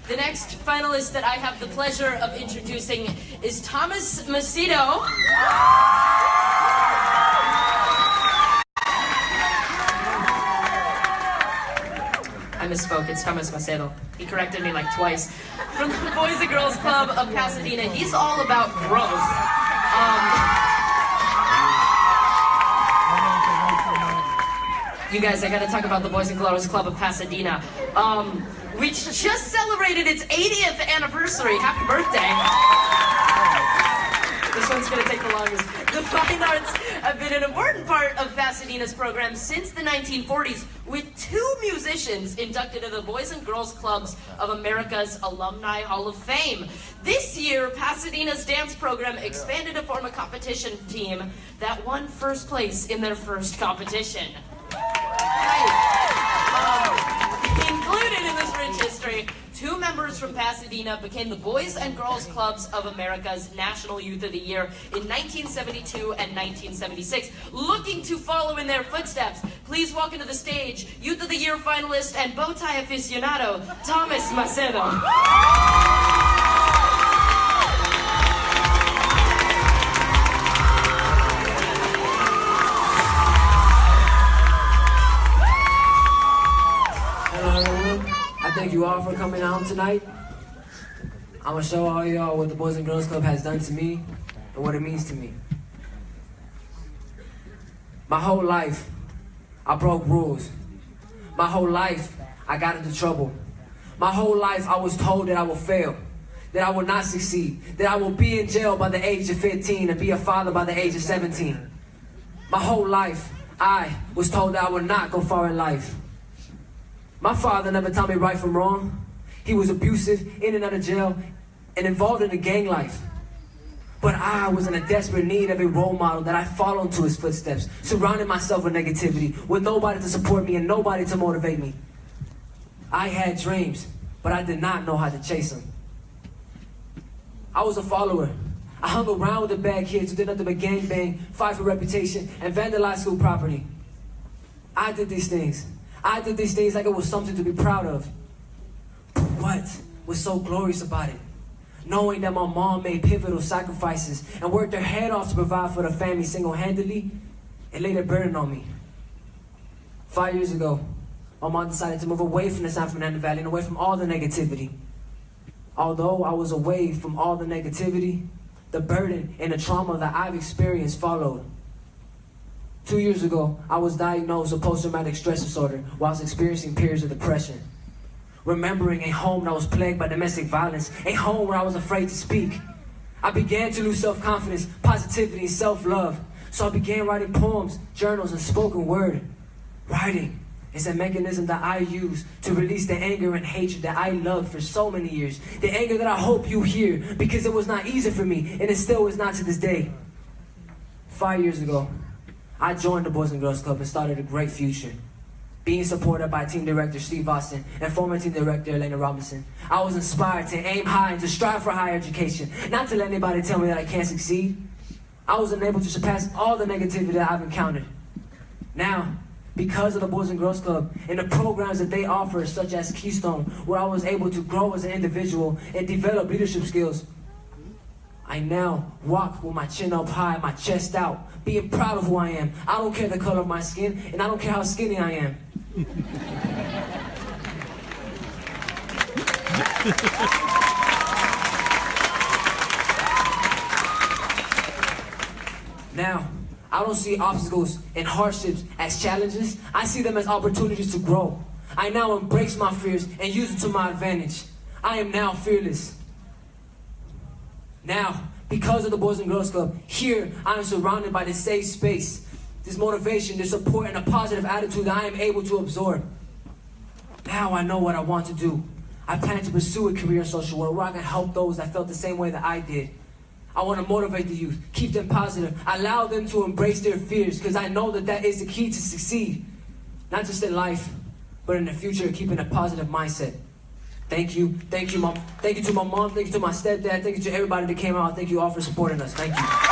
The next finalist that I have the pleasure of introducing is Thomas Macedo. I misspoke, it's Thomas Macedo. He corrected me like twice. From the Boys and Girls Club of Pasadena. He's all about growth. You guys, I gotta talk about the Boys and Girls Club of Pasadena. Which just celebrated its 80th anniversary. Happy birthday. This one's gonna take the longest. The fine arts have been an important part of Pasadena's program since the 1940s, with 2 musicians inducted into the Boys and Girls Clubs of America's Alumni Hall of Fame. This year, Pasadena's dance program expanded to form a competition team that won first place in their first competition. Included in this rich history, 2 members from Pasadena became the Boys and Girls Clubs of America's National Youth of the Year in 1972 and 1976. Looking to follow in their footsteps, please welcome to the stage Youth of the Year finalist and bow tie aficionado, Thomas Macedo. Thank you all for coming out tonight. I'm gonna show all y'all what the Boys and Girls Club has done to me and what it means to me. My whole life, I broke rules. My whole life, I got into trouble. My whole life, I was told that I will fail, that I will not succeed, that I will be in jail by the age of 15 and be a father by the age of 17. My whole life, I was told that I would not go far in life. My father never taught me right from wrong. He was abusive, in and out of jail, and involved in the gang life. But I was in a desperate need of a role model that I follow into his footsteps, surrounding myself with negativity, with nobody to support me and nobody to motivate me. I had dreams, but I did not know how to chase them. I was a follower. I hung around with the bad kids who did nothing but gangbang, fight for reputation, and vandalize school property. I did these things. I did these things like it was something to be proud of. But what was so glorious about it? Knowing that my mom made pivotal sacrifices and worked her head off to provide for the family single-handedly, it laid a burden on me. 5 years ago, my mom decided to move away from the San Fernando Valley and away from all the negativity. Although I was away from all the negativity, the burden and the trauma that I've experienced followed. 2 years ago, I was diagnosed with post-traumatic stress disorder while I was experiencing periods of depression. Remembering a home that was plagued by domestic violence, a home where I was afraid to speak. I began to lose self-confidence, positivity, and self-love. So I began writing poems, journals, and spoken word. Writing is a mechanism that I use to release the anger and hatred that I loved for so many years. The anger that I hope you hear, because it was not easy for me, and it still is not to this day. 5 years ago, I joined the Boys and Girls Club and started a great future. Being supported by team director Steve Austin and former team director Elena Robinson, I was inspired to aim high and to strive for higher education, not to let anybody tell me that I can't succeed. I was unable to surpass all the negativity that I've encountered. Now, because of the Boys and Girls Club and the programs that they offer, such as Keystone, where I was able to grow as an individual and develop leadership skills, I now walk with my chin up high, my chest out, being proud of who I am. I don't care the color of my skin, and I don't care how skinny I am. Now, I don't see obstacles and hardships as challenges. I see them as opportunities to grow. I now embrace my fears and use it to my advantage. I am now fearless. Now, because of the Boys and Girls Club, here I am surrounded by this safe space, this motivation, this support, and a positive attitude that I am able to absorb. Now I know what I want to do. I plan to pursue a career in social work where I can help those that felt the same way that I did. I want to motivate the youth, keep them positive, allow them to embrace their fears, because I know that that is the key to succeed. Not just in life, but in the future, keeping a positive mindset. Thank you, Mom. Thank you to my mom, thank you to my stepdad, thank you to everybody that came out. Thank you all for supporting us. Thank you.